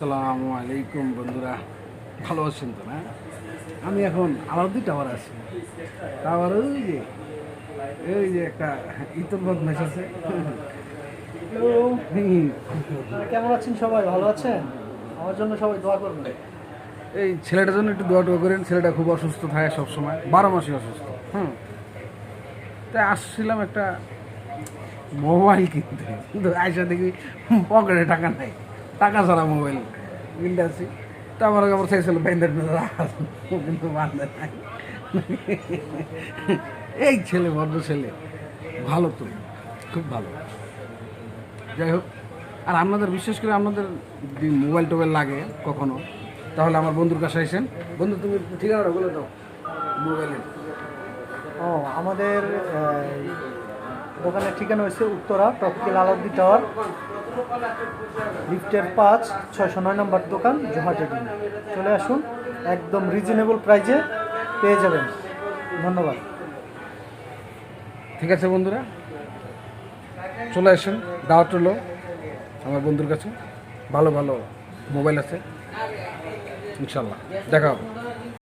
আসসালামু আলাইকুম বন্ধুরা, ভালো আছেন তো? না, আমি এখন আলাউদ্দি টাওয়ার আছি। টাওয়ার ওই যে একটা ইতর বদমাইশ আছে। কেমন আছেন সবাই? ভালো আছেন? আমার জন্য সবাই দোয়া করবেন। এই ছেলেটার জন্য একটু দোয়া টোয়া করেন। ছেলেটা খুব অসুস্থ থাকে সবসময়, 12 মাসই অসুস্থ। তাই আসছিলাম একটা মোবাইল কিনতে, কিন্তু আইসা দেখি পকেটে টাকা নাই, টাকা ছাড়া মোবাইল কিনতে আসি। তা আমার কাপড় চাইছিল ব্যান্ডেড কিন্তু বান্ধে নাই। এই ছেলে ভদ্র ছেলে, ভালো তো, খুব ভালো। যাই হোক, আর আপনাদের বিশেষ করে আপনাদের যদি মোবাইল টোবাইল লাগে কখনো, তাহলে আমার বন্ধুর কাছে আসেন। বন্ধু, তুমি ঠিকানাটা বলে দাও মোবাইলের। ও, আমাদের দোকানের ঠিকানা হচ্ছে উত্তরা টপকিল আলাউদ্দি টাওয়ার, লিফটের 5, 609 নম্বর দোকান, জোহাটেডি। চলে আসুন, একদম রিজনেবল প্রাইজে পেয়ে যাবেন। ধন্যবাদ। ঠিক আছে বন্ধুরা, চলে আসেন, দাওয়াত রইল আমার বন্ধুর কাছে। ভালো ভালো মোবাইল আছে, ইনশাল্লাহ দেখা হবে।